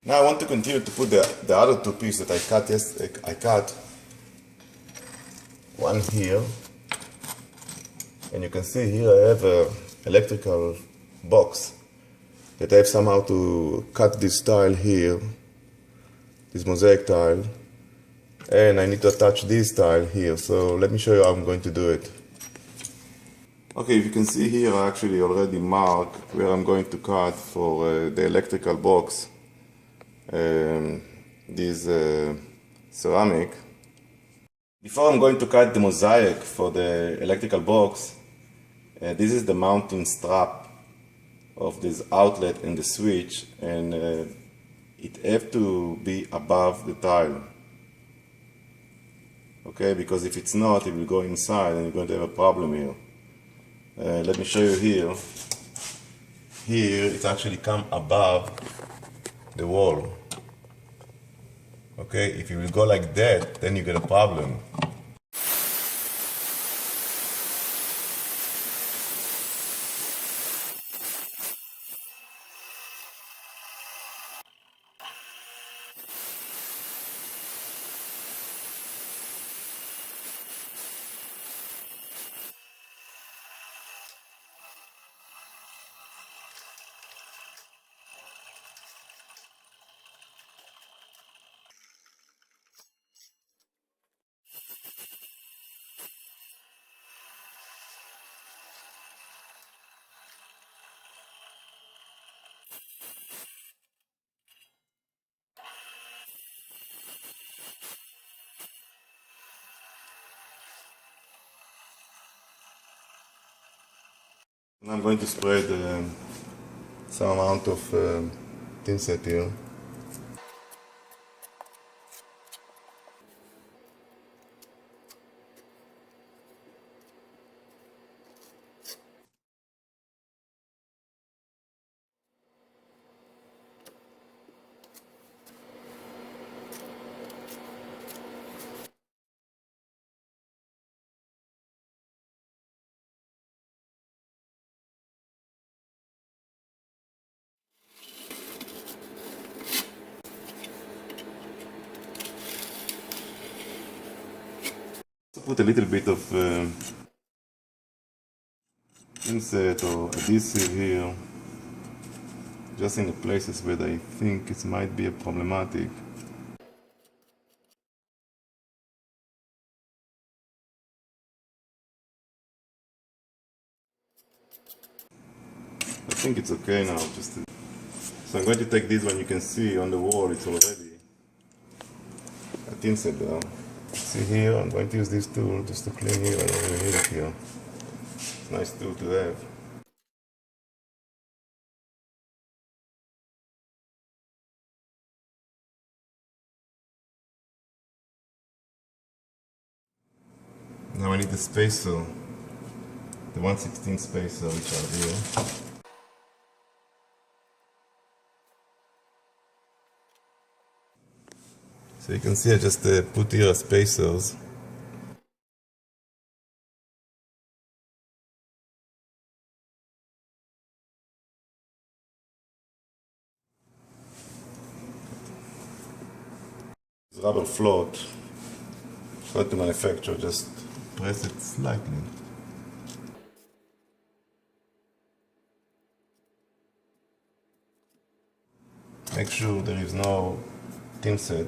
Now I want to continue to put the other two pieces that I cut I cut one here, and you can see here I have a electrical box that I have somehow to cut this tile here, this mosaic tile, and I need to attach this tile here. So let me show you how I'm going to do it. Okay, if you can see here, I actually already marked where I'm going to cut for the electrical box. This ceramic. Before I'm going to cut the mosaic for the electrical box, this is the mounting strap of this outlet and the switch, and it has to be above the tile. Okay, because if it's not, it will go inside and you're going to have a problem here. Let me show you here. Here it actually comes above the wall. Okay, if you will go like that, then you get a problem. Now I'm going to spread some amount of thin set here. Put a little bit of insert or adhesive here, just in the places where I think it might be problematic. I think it's okay now. So I'm going to take this one. You can see on the wall it's already a thin set there. See here, I'm going to use this tool just to clean here. I don't really need it here. It's a nice tool to have. Now I need the spacer, the 1/16 spacer, which are here. So you can see I just put here spacers. This rubber float, try to manufacture, just press it slightly. Make sure there is no thin set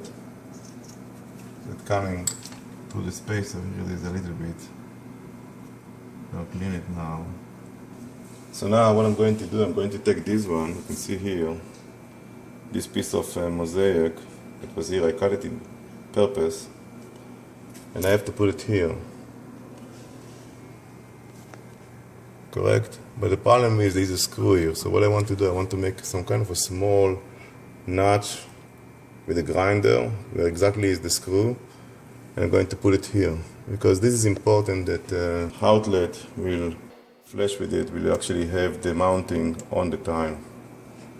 that coming through the spacer. Here there is a little bit. I'll clean it now. So now what I'm going to do, I'm going to take this one, you can see here, this piece of mosaic, it was here, I cut it in purpose, and I have to put it here. Correct? But the problem is there's a screw here, so what I want to do, I want to make some kind of a small notch with a grinder where exactly is the screw, and I'm going to put it here because this is important that the outlet will flash with it, will actually have the mounting on the tile,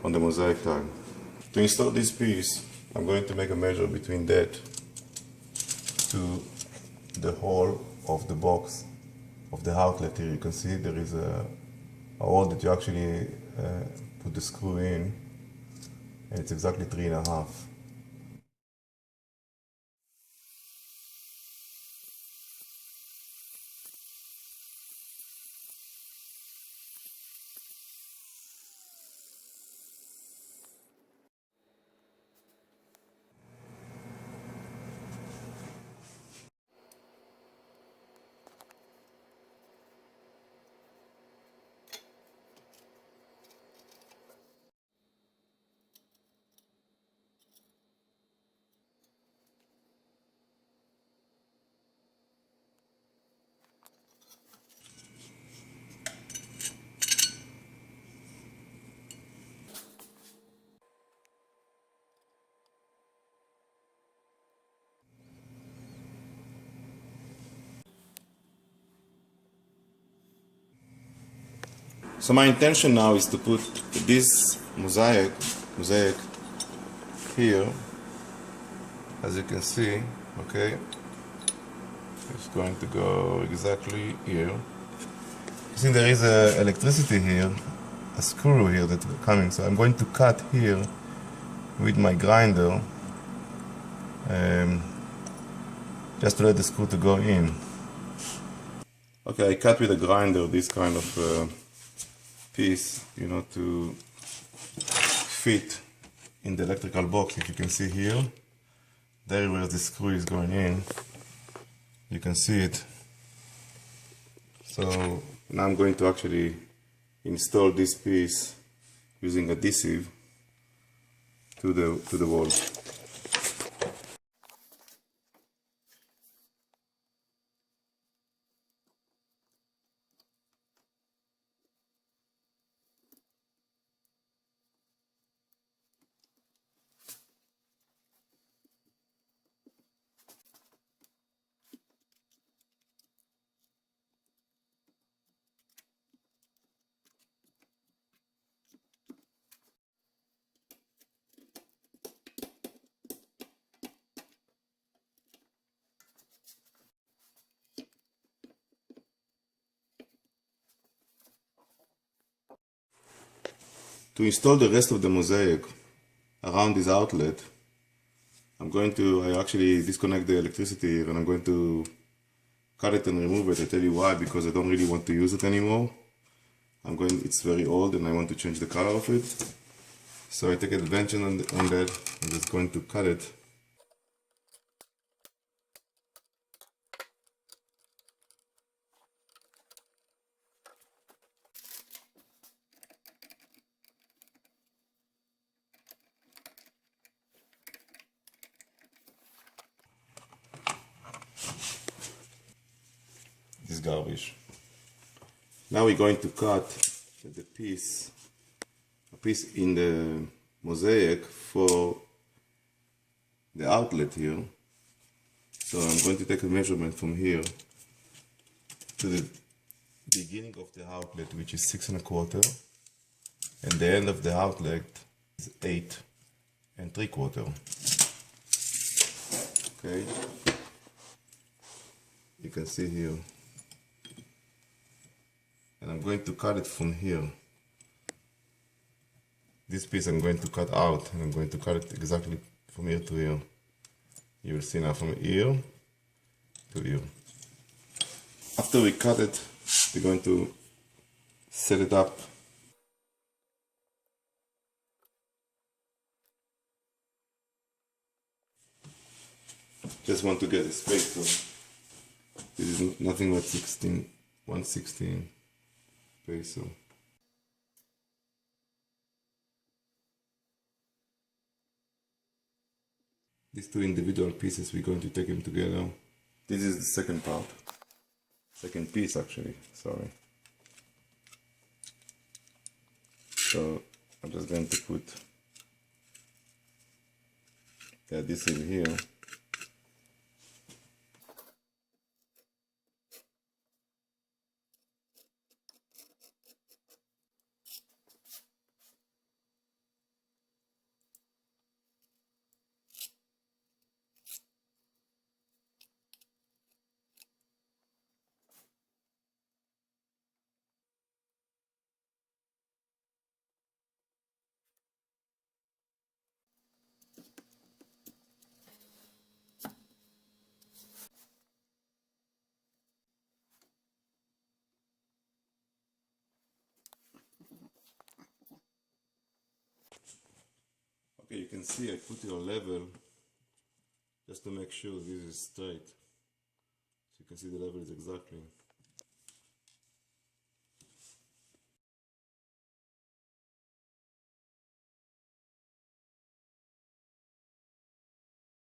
on the mosaic tile. To install this piece, I'm going to make a measure between that to the hole of the box of the outlet here. You can see there is a hole that you actually put the screw in, and it's exactly 3.5. So my intention now is to put this mosaic here, as you can see, okay? It's going to go exactly here. You see there is electricity here, a screw here that's coming, so I'm going to cut here with my grinder, just to let the screw to go in. Okay, I cut with a grinder this kind of piece, you know, to fit in the electrical box. If you can see here, there where the screw is going in, you can see it. So now I'm going to actually install this piece using adhesive to the wall. To install the rest of the mosaic around this outlet, I actually disconnect the electricity here, and I'm going to cut it and remove it. I tell you why, because I don't really want to use it anymore. It's very old and I want to change the color of it. So I take advantage on that. I'm just going to cut it. This garbage. Now we're going to cut a piece in the mosaic for the outlet here. So I'm going to take a measurement from here to the beginning of the outlet, which is 6.25, and the end of the outlet is 8.75. Okay, you can see here. And I'm going to cut it from here. This piece I'm going to cut out, and I'm going to cut it exactly from here to here. You will see now from here to here. After we cut it, we're going to set it up. Just want to get a space, so this is nothing but 1/16 peso. These two individual pieces, we're going to take them together. This is the second part. Second piece, actually, sorry. So I'm just going to put the adhesive here. can see, I put it on level just to make sure this is straight. So you can see the level is exactly